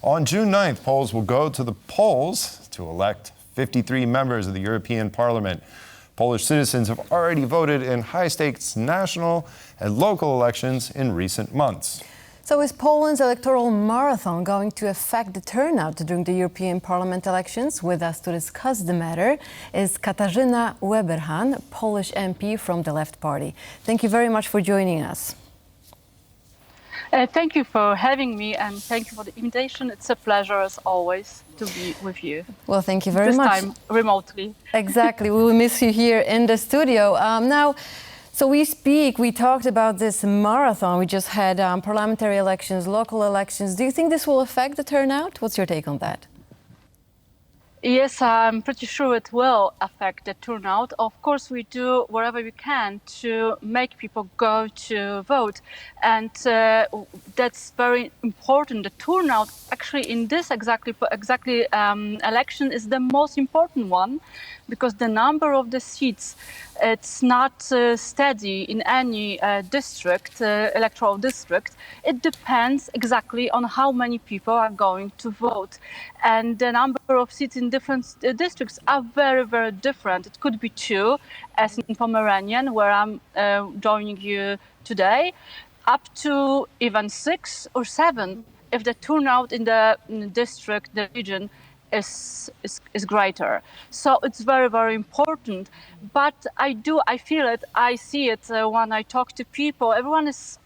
On June 9th, Poles will go to the polls to elect 53 members of the European Parliament. Polish citizens have already voted in high-stakes national and local elections in recent months. So is Poland's electoral marathon going to affect the turnout during the European Parliament elections? With us to discuss the matter is Katarzyna Ueberhan, Polish MP from the Left Party. Thank you very much for joining us. Thank you for having me, and thank you for the invitation. It's a pleasure, as always, to be with you. Well, thank you very much. This time, remotely. Exactly. We will miss you here in the studio. So we talked about this marathon. We just had parliamentary elections, local elections. Do you think this will affect the turnout? What's your take on that? Yes, I'm pretty sure it will affect the turnout. Of course, we do whatever we can to make people go to vote. And that's very important. The turnout actually in this election is the most important one, because the number of the seats, it's not steady in any electoral district. It depends exactly on how many people are going to vote. And the number of seats in different districts are very, very different. It could be 2, as in Pomeranian, where I'm joining you today, up to even 6 or 7 if the turnout in the district, the region, is greater. So it's very, very important. But I feel it, I see it when I talk to people. Everyone is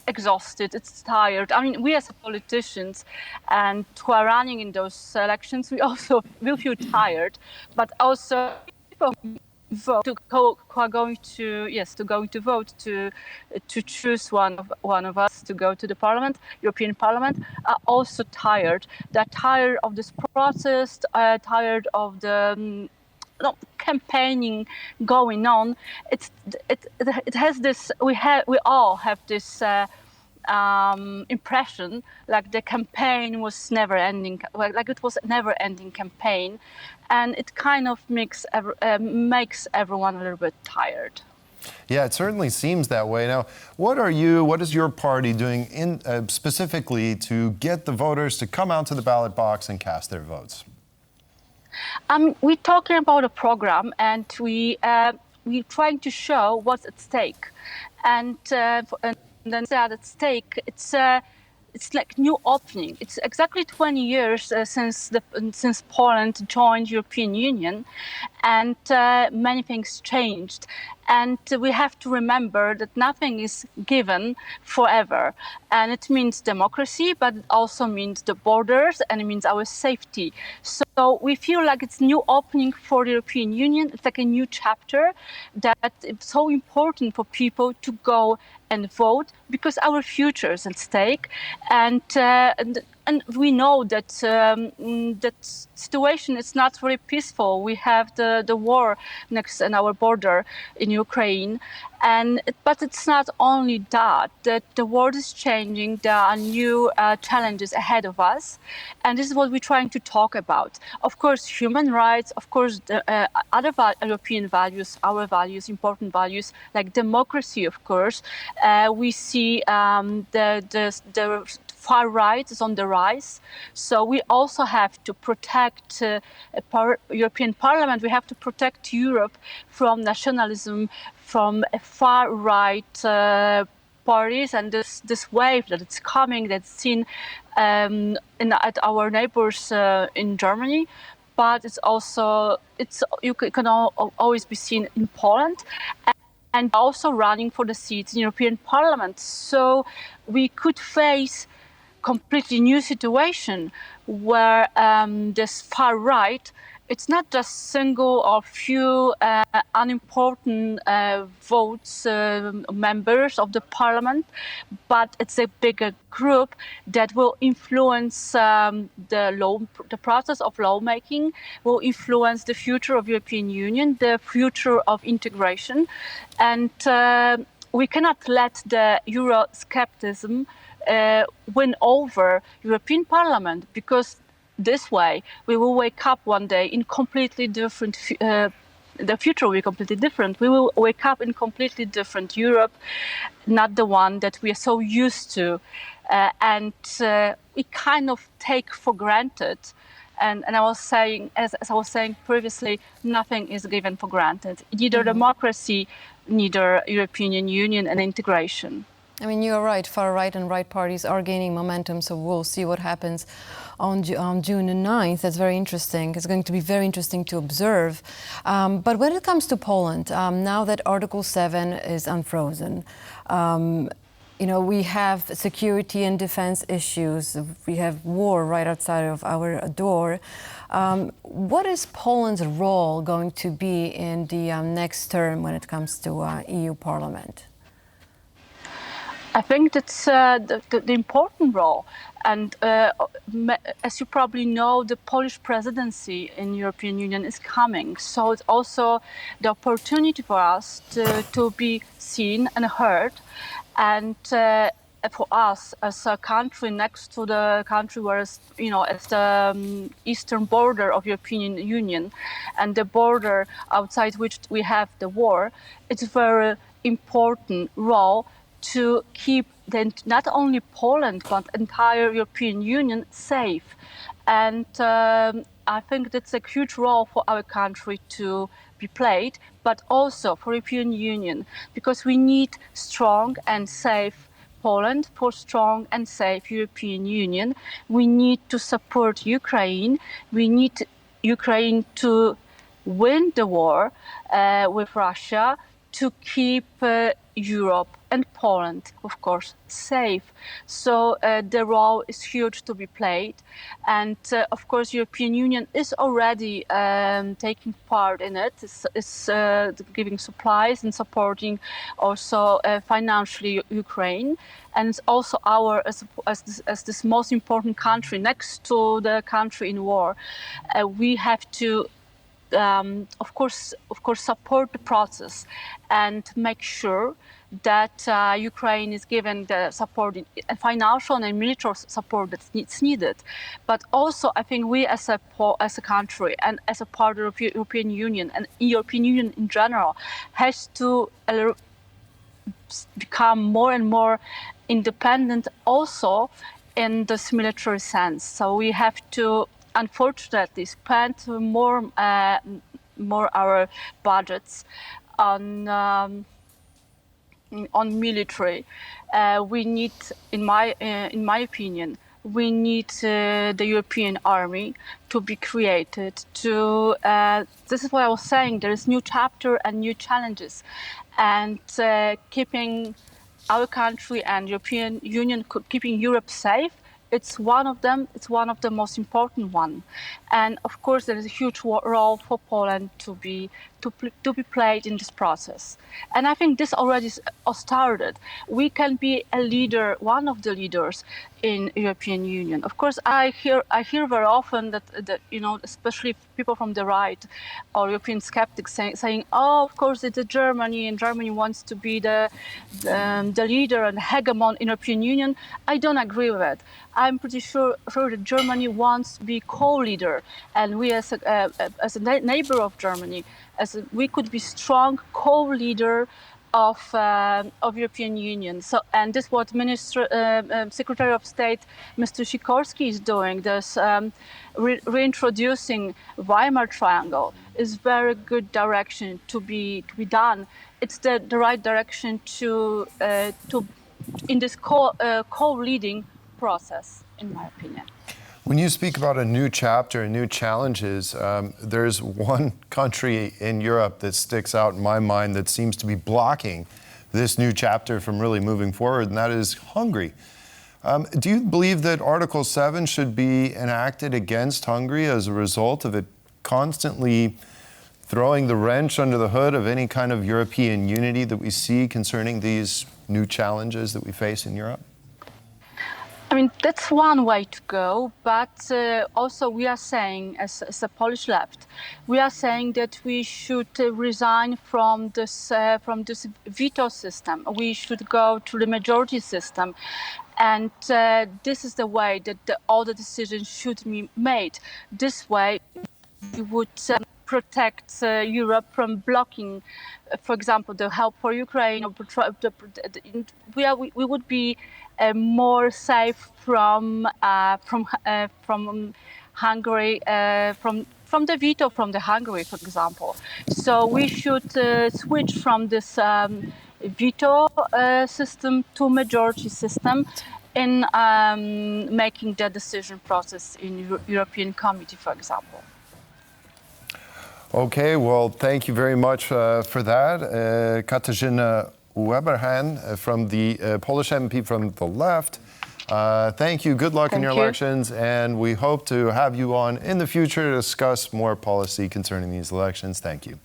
exhausted, it's tired. I mean, we as politicians and who are running in those elections, we also will feel tired, but also people who are going to vote to choose one of us to go to the Parliament, European Parliament, are also tired. They're tired of this process, tired of the campaigning going on. It has this. We all have this impression like the campaign was never ending, like it was a never ending campaign, and it kind of makes everyone a little bit tired. Yeah, it certainly seems that way. Now, what is your party doing specifically to get the voters to come out to the ballot box and cast their votes? We're talking about a program, and we're trying to show what's at stake. And then that at stake, it's like new opening. It's exactly 20 years since Poland joined European Union, and many things changed. And we have to remember that nothing is given forever. And it means democracy, but it also means the borders, and it means our safety. So we feel like it's a new opening for the European Union. It's like a new chapter that it's so important for people to go and vote, because our future is at stake. And we know that that situation is not very peaceful. We have the war next in our border in Ukraine, but it's not only that the world is changing. There are new challenges ahead of us, and this is what we're trying to talk about. Of course, human rights. Of course, the other European values, our values, important values like democracy. Of course, we see the far right is on the rise. So we also have to protect European Parliament. We have to protect Europe from nationalism, from far right parties, and this wave that it's coming, that's seen at our neighbors in Germany. But you can always be seen in Poland. And also running for the seats in European Parliament. So we could face completely new situation where this far right, it's not just single or few unimportant votes, members of the parliament, but it's a bigger group that will influence the process of lawmaking, will influence the future of European Union, the future of integration. And we cannot let the Euroscepticism win over European Parliament, because this way we will wake up one day in completely different the future will be completely different. We will wake up in completely different Europe, not the one that we are so used to, and we kind of take for granted. And I was saying, as I was saying previously, nothing is given for granted. Neither democracy, neither European Union and integration. I mean, you are right. Far right and right parties are gaining momentum, so we'll see what happens on June 9th. That's very interesting. It's going to be very interesting to observe. But when it comes to Poland, now that Article 7 is unfrozen, we have security and defense issues. We have war right outside of our door. What is Poland's role going to be in the next term when it comes to EU Parliament? I think that's the important role. And as you probably know, the Polish presidency in European Union is coming. So it's also the opportunity for us to be seen and heard. And for us as a country next to the country where, as the eastern border of European Union and the border outside which we have the war, it's a very important role to keep not only Poland but entire European Union safe. And I think that's a huge role for our country to be played, but also for European Union, because we need strong and safe Poland for strong and safe European Union. We need to support Ukraine. We need Ukraine to win the war with Russia, to keep Europe and Poland, of course, safe. So the role is huge to be played. And of course, European Union is already taking part in it, is giving supplies and supporting also financially Ukraine. And it's also as this most important country next to the country in war, we have to of course, support the process and make sure that Ukraine is given the support, financial and military support that's needed. But also, I think we as a country and as a part of the European Union and European Union in general has to become more and more independent also in this military sense. So we have to, unfortunately, spend more our budgets on military. We need, in my opinion, we need the European army to be created. This is what I was saying. There is new chapter and new challenges, and keeping our country and European Union, keeping Europe safe. It's one of them. It's one of the most important one, and of course there is a huge role for Poland to be played in this process. And I think this already started. We can be a leader, one of the leaders in European Union. Of course, I hear very often that especially people from the right or European skeptics saying, "Oh, of course it's Germany, and Germany wants to be the leader and hegemon in European Union." I don't agree with it. I'm pretty sure that Germany wants to be co-leader, and we as a neighbor of Germany, we could be strong co-leader of European Union. So, and this is what Secretary of State Mr. Sikorski is doing. This reintroducing Weimar Triangle is very good direction to be done. It's the right direction to in this co-leading process, in my opinion. When you speak about a new chapter and new challenges, there's one country in Europe that sticks out in my mind that seems to be blocking this new chapter from really moving forward, and that is Hungary. Do you believe that Article 7 should be enacted against Hungary as a result of it constantly throwing the wrench under the hood of any kind of European unity that we see concerning these new challenges that we face in Europe? I mean, that's one way to go, but also we are saying, as a Polish left, we are saying that we should resign from this veto system. We should go to the majority system, and this is the way that all the decisions should be made. This way, we would protect Europe from blocking, for example, the help for Ukraine. Or we would be more safe from Hungary, from the veto from the Hungary, for example. So we should switch from this veto system to majority system in making the decision process in European Committee, for example. Okay, well, thank you very much for that. Katarzyna Ueberhan from the Polish MP from the left. Thank you. Good luck in your elections, and we hope to have you on in the future to discuss more policy concerning these elections. Thank you.